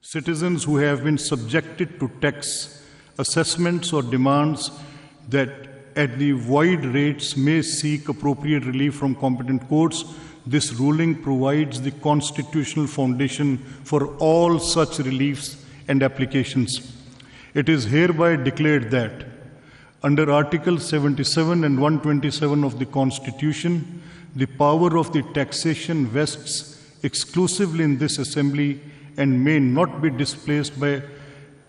citizens who have been subjected to tax assessments or demands that at the void rates may seek appropriate relief from competent courts. This ruling provides the constitutional foundation for all such reliefs and applications. It is hereby declared that under Article 77 and 127 of the Constitution, the power of the taxation vests exclusively in this Assembly and may not be displaced by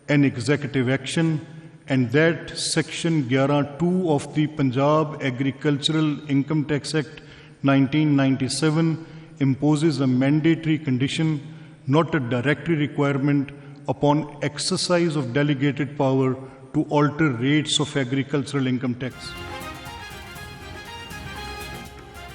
an executive action, and that Section 11(2) of the Punjab Agricultural Income Tax Act 1997 imposes a mandatory condition, not a directory requirement, upon exercise of delegated power to alter rates of agricultural income tax.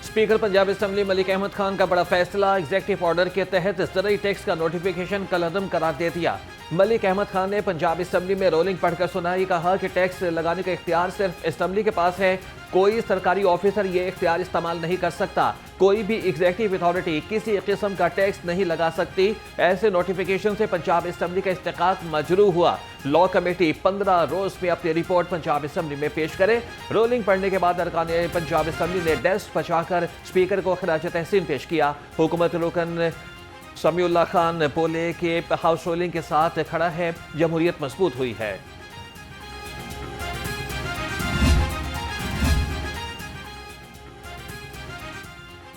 Speaker Punjab assembly Malik Ahmad Khan का बड़ा फैसला, executive order के तहत ज़रूरी tax का notification कलअदम करार दे दिया। मलिक अहमद खान ने पंजाब असेंबली में रोलिंग पढ़कर सुनाई, कहा कि टैक्स लगाने का इख्तियार सिर्फ असेंबली के पास है, कोई सरकारी ऑफिसर ये इख्तियार इस्तेमाल नहीं कर सकता, कोई भी एग्जेक्टिव अथॉरिटी किसी किस्म का टैक्स नहीं लगा सकती। ऐसे नोटिफिकेशन से पंजाब असेंबली का इस्तेकाक मजरू हुआ। लॉ कमेटी 15 रोज में अपनी रिपोर्ट पंजाब असेंबली में पेश करे। रोलिंग पढ़ने के बाद अरकान पंजाब असेंबली ने डेस्क बचाकर स्पीकर को खराज तहसीन पेश किया। हुकूमत रुकन समीउल्लाह खान बोले कि हाउस रोलिंग के साथ खड़ा है, जमहूरियत मजबूत हुई है।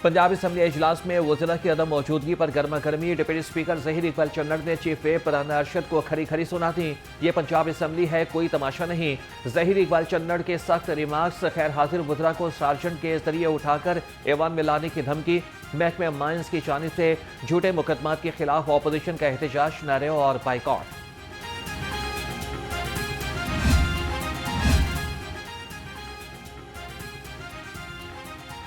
पंजाब असेंबली इजलास में वज़रा की अदम मौजूदगी पर गर्मा गर्मी। डिप्टी स्पीकर ज़हीर इकबाल चन्नड़ ने चीफ व्हिप राना अरशद को खरी खरी सुना दी। ये पंजाब असेंबली है, कोई तमाशा नहीं। ज़हीर इकबाल चन्नड़ के सख्त रिमार्क्स, खैर हाजिर वज़रा को सार्जेंट के जरिए उठाकर ऐवान में लाने की धमकी। महकमे माइंस की जानिब से झूठे मुकदमात के खिलाफ ऑपोजिशन का एहतजाज, नारे और बाइकॉट।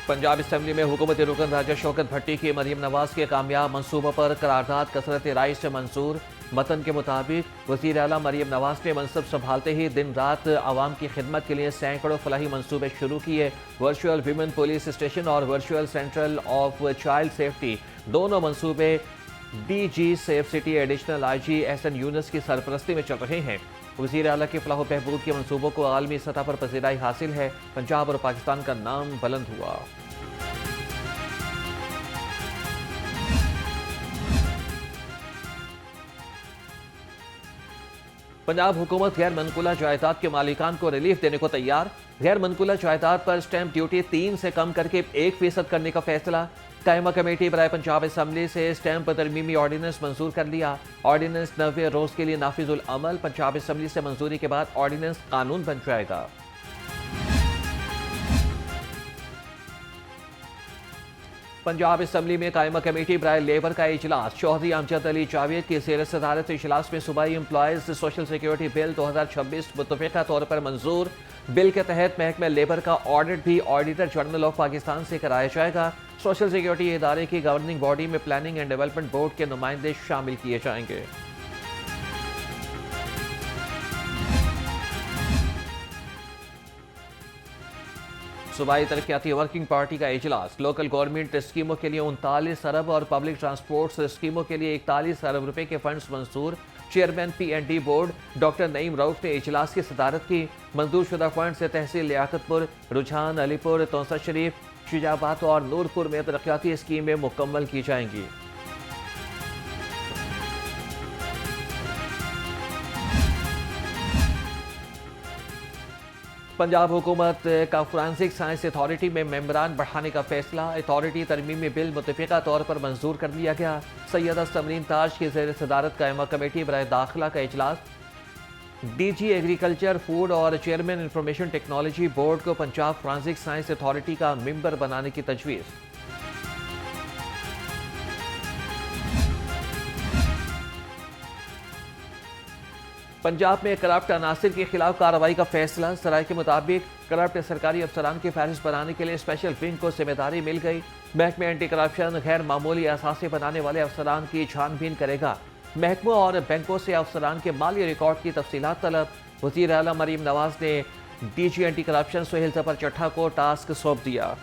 पंजाब असेंबली में हुकूमती रुकन राजा शौकत भट्टी की मरीम नवाज के कामयाब मंसूबों पर करारदाद कसरत राय से मंजूर। मतन के मुताबिक वज़ीर आला मरीम नवाज ने मनसब संभालते ही दिन रात आवाम की खिदमत के लिए सैकड़ों फलाही मंसूबे शुरू किए। वर्चुअल वीमेन पुलिस स्टेशन और virtual central of child safety दोनों मंसूबे DG safe city additional IG Ehsan Younus की सरपरस्ती में चल रहे हैं। वज़ीर आला के फलाह बहबूद के मंसूबों को आलमी सतह पर पजीराई हासिल है। पंजाब और पाकिस्तान का नाम बुलंद हुआ। पंजाब हुकूमत गैर मनकुला जायदाद के मालिकान को रिलीफ देने को तैयार। गैर मनकुला जायदाद पर स्टैंप ड्यूटी 3 से कम करके 1% करने का फैसला। कायमा कमेटी बराए पंजाब असेंबली से स्टैंप तरमीमी ऑर्डिनेंस मंजूर कर लिया। ऑर्डिनेंस 90 रोज के लिए नाफिजुल अमल। पंजाब असेंबली से मंजूरी के बाद ऑर्डिनेंस कानून बन जाएगा। पंजाब असेंबली में कायमा कमेटी बराए लेबर का इजलास। चौधरी अमजद अली जावेद की ज़ेर सदारत इजलास में सूबाई एम्प्लॉयज सोशल सिक्योरिटी बिल 2026 मुतफ़िक़ा तौर पर मंजूर। बिल के तहत महकमा लेबर का ऑडिट भी ऑडिटर जनरल ऑफ पाकिस्तान से कराया जाएगा। सोशल सिक्योरिटी इदारे की गवर्निंग बॉडी में प्लानिंग एंड डेवलपमेंट बोर्ड के नुमाइंदे शामिल किए जाएंगे। सूबाई तरक्याती वर्किंग पार्टी का इजलास। लोकल गवर्नमेंट स्कीमों के लिए 39 अरब और पब्लिक ट्रांसपोर्ट स्कीमों के लिए 41 अरब रुपए के फंड्स मंजूर। Chairman PND board doctor Naeem Rauf ने इजलास की सदारत की। मंजूर शुदा फंड से तहसील लियाकतपुर, रुझान, अलीपुर, तौसा शरीफ, शुजाबाद और नूरपुर में तरक्याती स्कीमें मुकम्मल की जाएंगी। पंजाब हुकूमत का फोरेंसिक साइंस अथॉरिटी में मेंबरान बढ़ाने का फैसला। अथॉरिटी तरमीमी बिल मुतफ़िक़ा तौर पर मंजूर कर लिया गया। सैयदा तमरीन ताज की ज़ेर सदारत कायमा कमेटी बराए दाखिला का इजलास। DG एग्रीकल्चर, फूड और चेयरमैन इंफॉर्मेशन टेक्नोलॉजी बोर्ड को पंजाब फोरेंसिक साइंस अथॉरिटी का मेंबर बनाने की तजवीज़। पंजाब में करप्ट अनासिर के खिलाफ कार्रवाई का फैसला। सराय के मुताबिक करप्ट सरकारी अफसरान की फहरिस्त बनाने के लिए स्पेशल विंग को जिम्मेदारी मिल गई। महकमे एंटी करप्शन गैर मामूली असासे बनाने वाले अफसरान की छानबीन करेगा। महकमों और बैंकों से अफसरान के माली रिकॉर्ड की तफसीलात तलब। वज़ीर आला मरीम नवाज ने DG anti corruption Sohail Zafar Chattha को टास्क सौंप दिया।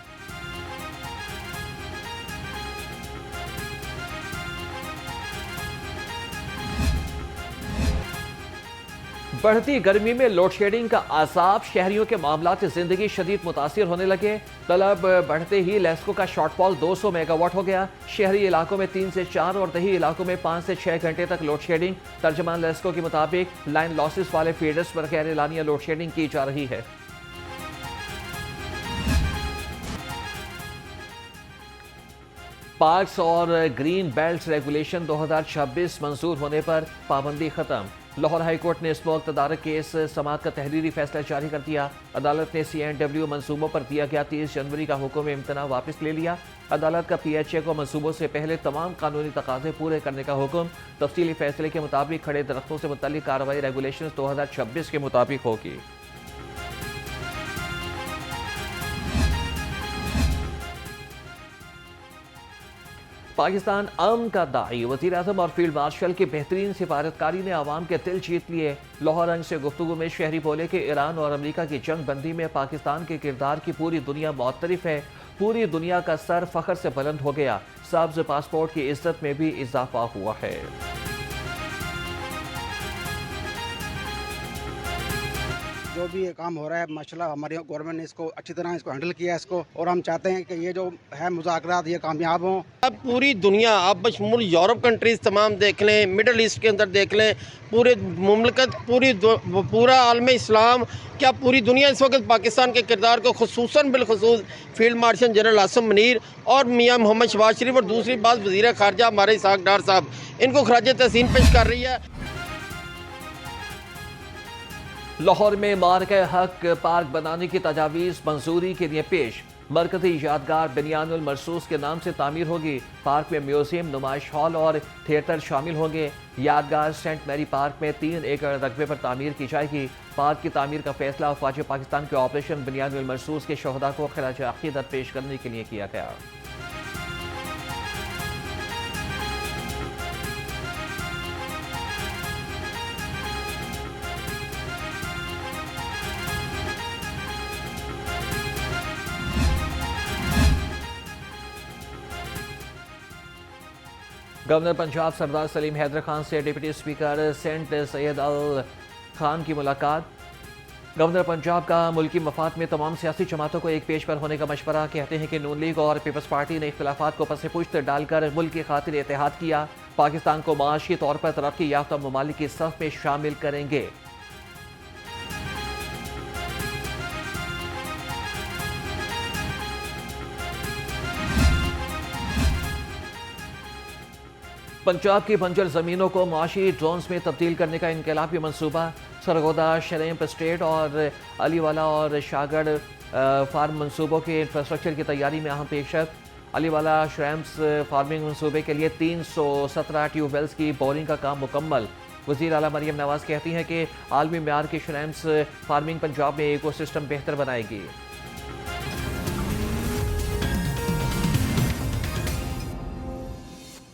बढ़ती गर्मी में लोड शेडिंग का अजाब, शहरियों के मामलात जिंदगी शदीद मुतासिर होने लगे। तलब बढ़ते ही लेस्को का शॉर्टफॉल 200 मेगावाट हो गया। शहरी इलाकों में 3 से 4 और दही इलाकों में 5 से 6 घंटे तक लोड शेडिंग। तर्जमान लेस्को के मुताबिक लाइन लॉसेस वाले फीडर्स पर गैर एलानिया लोड शेडिंग की जा रही है। पार्क्स और ग्रीन बेल्ट रेगुलेशन 2026 मंजूर होने पर पाबंदी खत्म। लाहौर हाईकोर्ट ने स्मोक तदारक केस समाअत का तहरीरी फैसला जारी कर दिया। अदालत ने CNW मंसूबों पर दिया गया 30 जनवरी का हुक्म इम्तना वापस ले लिया। अदालत का PHA को मंसूबों से पहले तमाम कानूनी तकाजे पूरे करने का हुक्म। तफसीली फैसले के मुताबिक खड़े दरख्तों से मुतल्लिक कार्रवाई रेगुलेशन 2026 के मुताबिक होगी। पाकिस्तान अमन का दाई, वज़ीर आज़म और फील्ड मार्शल की बेहतरीन सिफारतकारी ने आवाम के दिल जीत लिए। लाहौर रंग से गुफ्तगू में शहरी बोले कि ईरान और अमेरिका की जंग बंदी में पाकिस्तान के किरदार की पूरी दुनिया मुअत्तरिफ है। पूरी दुनिया का सर फख्र से बुलंद हो गया। सब्ज़ पासपोर्ट की इज्जत में भी इजाफा हुआ है। जो भी ये काम हो रहा है माशाल्लाह हमारी गवर्नमेंट ने इसको अच्छी तरह हैंडल किया है इसको, और हम चाहते हैं कि ये जो है मुज़ाकरात ये कामयाब हों। अब पूरी दुनिया, आप बशमूल यूरोप कंट्रीज़ तमाम देख लें, मिडल ईस्ट के अंदर देख लें, पूरे मुमलकत पूरा आलम इस्लाम, क्या पूरी दुनिया इस वक्त पाकिस्तान के किरदार को खुसूसन बिलखुसूस field marshal general Asim Munir और मियाँ मोहम्मद शहबाज शरीफ और दूसरी बात वज़ीर ख़ारजा हमारे इसहाक डार साहब, इनको खराज तहसीन पेश कर रही है। लाहौर में मार्ग हक पार्क बनाने की तजावीज़ मंजूरी के लिए पेश। मरकजी यादगार बिनियानुल मरसूस के नाम से तामीर होगी। पार्क में म्यूजियम, नुमाइश हॉल और थिएटर शामिल होंगे। यादगार सेंट मैरी पार्क में 3 एकड़ रकबे पर तामीर की जाएगी। पार्क की तामीर का फैसला अफवाज पाकिस्तान के ऑपरेशन बिनियानुल मरसूस के शहदा को खराज अकीदत पेश करने के लिए किया गया। गवर्नर पंजाब सरदार सलीम हैदर खान से डिप्टी स्पीकर सेंट सैयद अल खान की मुलाकात। गवर्नर पंजाब का मुल्की मफाद में तमाम सियासी जमातों को एक पेज पर होने का मशवरा। कहते हैं कि नून लीग और पीपल्स पार्टी ने इख्तिलाफात को पसे पुश्त डालकर मुल्क की खातिर इत्तेहाद किया। पाकिस्तान को माशी तौर पर तरक्की याफ्ता ममालिक की सफ में शामिल करेंगे। पंजाब की बंजर ज़मीनों को माशी ड्रोन्स में तब्दील करने का इनकलाबी मनसूबा। सरगोदा, शरेम्प स्टेट और अलीवाला और शागढ़ फार्म मनसूबों के इंफ्रास्ट्रक्चर की तैयारी में अहम पेशरफ्त। अलीवाला श्रैम्प्स फार्मिंग मनसूबे के लिए 317 ट्यूबवेल्स की बोरिंग का काम मुकम्मल। वज़ीर आला मरियम नवाज कहती हैं कि आलमी म्यार की श्रैम्प्स फार्मिंग पंजाब में इकोसिस्टम बेहतर बनाएगी।